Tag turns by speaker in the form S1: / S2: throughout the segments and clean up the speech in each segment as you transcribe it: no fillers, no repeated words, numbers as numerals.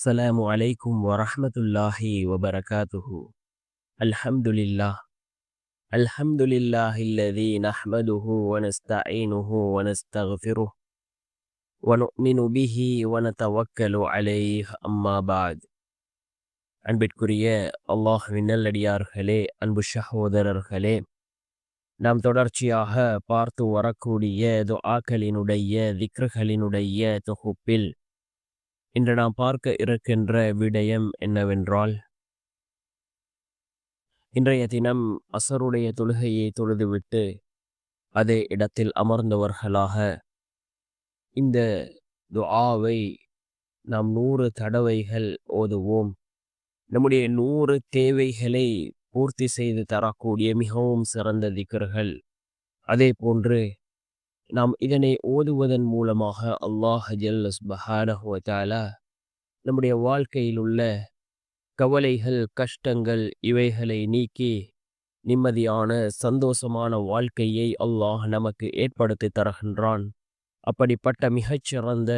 S1: السلام عليكم ورحمة الله وبركاته. الحمد لله. الحمد لله الذي نحمده ونستعينه ونستغفره ونؤمن به ونتوكل عليه أما بعد. அன்பிற்குரிய அல்லாஹ்வின் நல்லடியார்களே, அன்பு சகோதரர்களே, நாம் தொடர்ச்சியாக பார்த்து வரக்கூடிய துஆக்களினுடைய திக்ருகளினுடைய தொகுப்பில் இன்று நாம் பார்க்க இருக்கின்ற விடயம் என்னவென்றால், இன்றைய தினம் அசருடைய தொழுகையை தொழுதுவிட்டு அதே இடத்தில் அமர்ந்தவர்களாக இந்த துஆவை நாம் 100 தடவைகள் ஓதுவோம். நம்முடைய 100 தேவைகளை பூர்த்தி செய்து தரக்கூடிய மிகவும் சிறந்த திக்ர்கள். அதே போன்று நாம் இதனை ஓதுவதன் மூலமாக அல்லாஹ் ஜல்ல சுப்ஹானஹு வ தஆலா நம்முடைய வாழ்க்கையில் உள்ள கவலைகள், கஷ்டங்கள் இவைகளை நீக்கி நிம்மதியான சந்தோஷமான வாழ்க்கையை அல்லாஹ் நமக்கு ஏற்படுத்தி தருகின்றான். அப்படிப்பட்ட மிகச்சிறந்த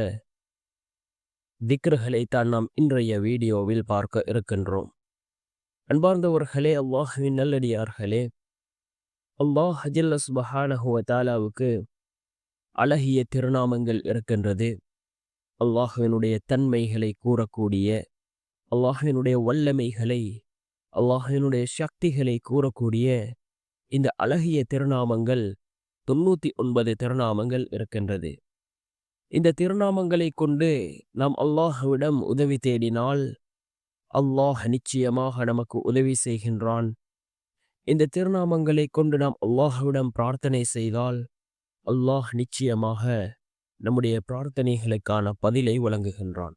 S1: திக்ருகளை தான் நாம் இன்றைய வீடியோவில் பார்க்க இருக்கின்றோம். அன்பார்ந்தவர்களே, அல்லாஹ்வின் நல்லடியார்களே, அல்லாஹ் ஜல்ல சுப்ஹானஹு வ தஆலாவுக்கு அழகிய திருநாமங்கள் இருக்கின்றது. அல்லாஹ்வினுடைய தன்மைகளை கூறக்கூடிய, அல்லாஹ்வினுடைய வல்லமைகளை, அல்லாஹ்வினுடைய சக்திகளை கூறக்கூடிய இந்த அழகிய திருநாமங்கள் 99 திருநாமங்கள் இருக்கின்றது. இந்த திருநாமங்களை கொண்டு நாம் அல்லாஹ்விடம் உதவி தேடினால் அல்லாஹ் நிச்சயமாக நமக்கு உதவி செய்கின்றான். இந்த திருநாமங்களை கொண்டு நாம் அல்லாஹ்விடம் பிரார்த்தனை செய்தால் அல்லாஹ் நிச்சயமாக நம்முடைய பிரார்த்தனைகளுக்கான பதிலை வழங்குகின்றான்.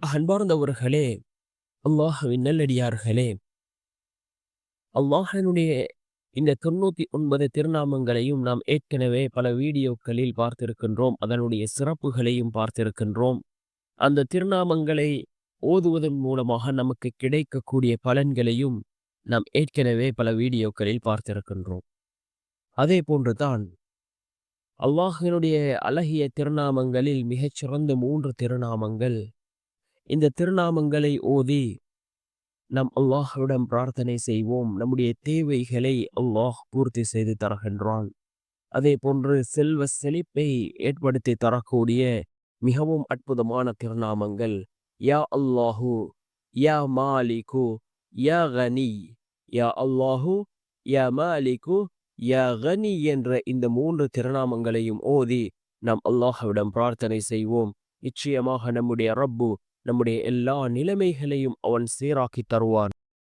S1: அன்பார்ந்தவர்களே, அல்லாஹ்வின் நல்லடியார்களே, அல்லாஹ்வினுடைய இந்த 99 திருநாமங்களையும் நாம் ஏற்கனவே பல வீடியோக்களில் பார்த்திருக்கின்றோம். அதனுடைய சிறப்புகளையும் பார்த்திருக்கின்றோம். அந்த திருநாமங்களை ஓதுவதன் மூலமாக நமக்கு கிடைக்கக்கூடிய பலன்களையும் நாம் ஏற்கனவே பல வீடியோக்களில் பார்த்திருக்கின்றோம். அதே போன்றுதான் அல்லாஹ்வினுடைய அழகிய திருநாமங்களில் மிகச்சிறந்த 3 திருநாமங்கள். இந்த திருநாமங்களை ஓதி நாம் அல்லாஹ்விடம் பிரார்த்தனை செய்வோம். நம்முடைய தேவைகளை அல்லாஹ் பூர்த்தி செய்து தருகின்றான். அதே போன்று செல்வ செழிப்பை ஏற்படுத்தி தரக்கூடிய மிகவும் அற்புதமான திருநாமங்கள். யா அல்லாஹு, யா மாலிகு, யா கனி. யா அல்லாஹு, யா மாலிகு, யா கனி என்ற இந்த 3 திருநாமங்களையும் ஓதி நாம் அல்லாஹ்விடம் பிரார்த்தனை செய்வோம். நிச்சயமாக நம்முடைய ரப்பு நம்முடைய எல்லா நிலைமைகளையும் அவன் சீராக்கி தருவான்.